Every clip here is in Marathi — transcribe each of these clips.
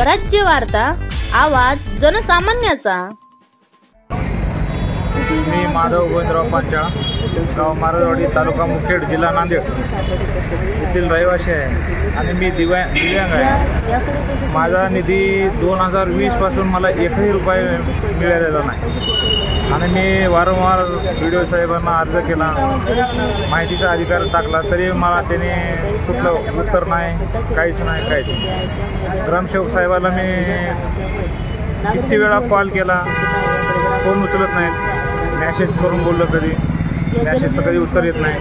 स्वराज्य वार्ता, आवाज जनसामान्याचा। मी माधव गोविंदराव पांचाळ, गाव मारजवाडी, तालुका मुखेड, जिल्हा नांदेड येथील रहिवासी आहे आणि मी दिव्यांग आहे। माझा निधी 2020 पासून मला एकही रुपये मिळालेला नाही आणि मी वारंवार व्हिडिओ साहेबांना अर्ज केला, माहितीचा अधिकार टाकला, तरी मला त्याने कुठलं उत्तर नाही, काहीच नाही। ग्रामसेवक साहेबाला मी किती वेळा कॉल केला, फोन उचलत नाहीत, मॅसेज करून बोललं तरी मॅसेजचं कधी उत्तर येत नाही।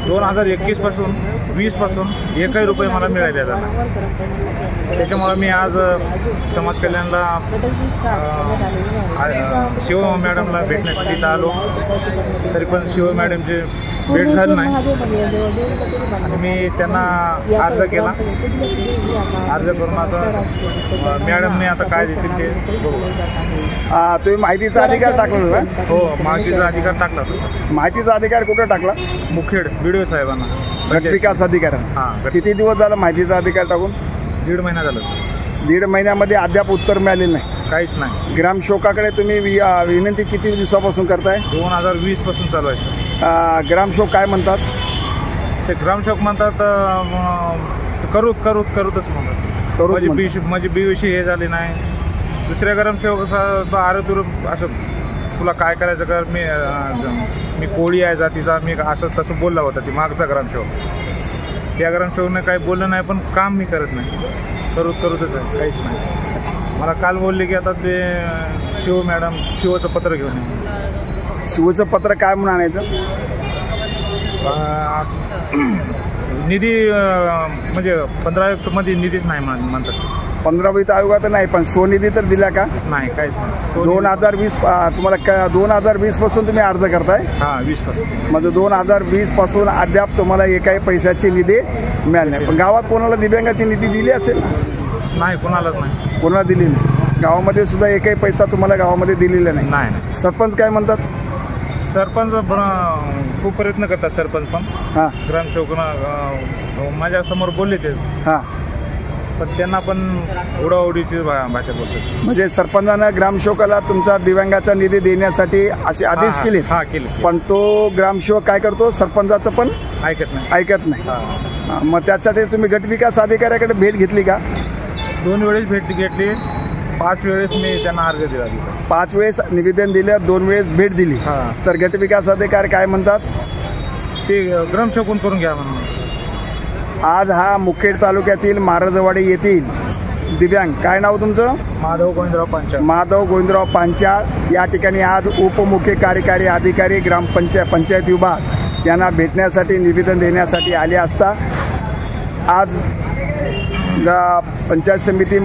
2021 पासून 20 पासून एकही रुपये मला मिळालेला नाही। त्याच्यामुळे मी आज समाज कल्याणला शिव मॅडमला भेटण्यासाठी आलो, तरी पण शिव मॅडमचे भेट झाली नाही आणि मी त्यांना अर्ज केला। अर्ज करून आता मॅडमने आता काय देतील ते बघू। तुम्ही माहितीचा अधिकार टाकला? हो, माहितीचा अधिकार टाकला। माहितीचा अधिकार कुठे टाकला? मुखेड व्हिडिओ साहेबांना, गट विकास अधिकार। हां, किती दिवस झाला माहितीचा अधिकार टाकून? 1.5 महिना झाला सर। 1.5 महिन्यामध्ये अद्याप उत्तर मिळालेलं नाही? काहीच नाही। ग्रामसेवकाकडे तुम्ही विनंती किती दिवसापासून करताय? 2020 पासून चालू आहे सर। ग्रामसेवक काय म्हणतात? ते ग्रामसेवक म्हणतात करूतच म्हणतात। माझी बीविषयी हे झाली नाही। दुसऱ्या ग्रामसेवक आरतूर असं तुला काय करायचं कर, मी कोळी आहे जातीचा, मी असं तसं बोलला होता ती मागचा ग्रामसेवक। त्या ग्रामसेवकने काही बोललं नाही, पण काम मी करत नाही, करूतच आहे, काहीच नाही। मला काल बोलले की आता ते शिव मॅडम शिवचं पत्र घेऊन ये। शिवचं पत्र काय म्हणून आणायचं? निधी म्हणजे 15मध्ये निधीच नाही म्हणतात। 15 वित्त आयोगात नाही, पण स्वनिधी तर दिला का? नाही, काहीच नाही। 2020 तुम्हाला 2020 पासून तुम्ही अर्ज करताय? हां, 20 पासून। म्हणजे 2020 पासून अद्याप तुम्हाला एकाही पैशाची निधी मिळाली नाही। पण गावात कोणाला दिव्यांगाची निधी दिली असेल? नाही, कोणालाच नाही। कोणाला दिली नाही? गावामध्ये सुद्धा एकही पैसा तुम्हाला गावामध्ये दिलेला नाही? नाही। सरपंच काय म्हणतात? सरपंच खूप प्रयत्न करतात सरपंच, पण हां, ग्रामसेवकांना माझ्यासमोर बोलले ते, हां, पण त्यांना पण उडाउडीची भाषा बोलतात। म्हणजे सरपंचानं ग्रामसेवकाला तुमचा दिव्यांगाचा निधी देण्यासाठी असे आदेश केले? हां, केले। पण तो ग्रामसेवक काय करतो? सरपंचाचं पण ऐकत नाही। मग त्यासाठी तुम्ही गट विकास अधिकाऱ्याकडे भेट घेतली का? 2 वेळेस भेट घेतली, 5 वेळेस मी त्यांना अर्ज दिला। 5 वेळेस निवेदन दिलं, 2 वेळेस भेट दिली। तर गट विकास अधिकारी काय म्हणतात? ते ग्रामसेवक करून घ्या म्हणून। आज हा मुखेड तालुक्यातील मारजवाडी येथील दिव्यांग, काय नाव तुमचं? माधव गोविंदराव पांचाळ। माधव गोविंदराव पांचाळ या ठिकाणी आज उपमुख्य कार्यकारी अधिकारी पंचायत विभाग यांना भेटण्यासाठी, निवेदन देण्यासाठी आले असता आज पंचायत समिती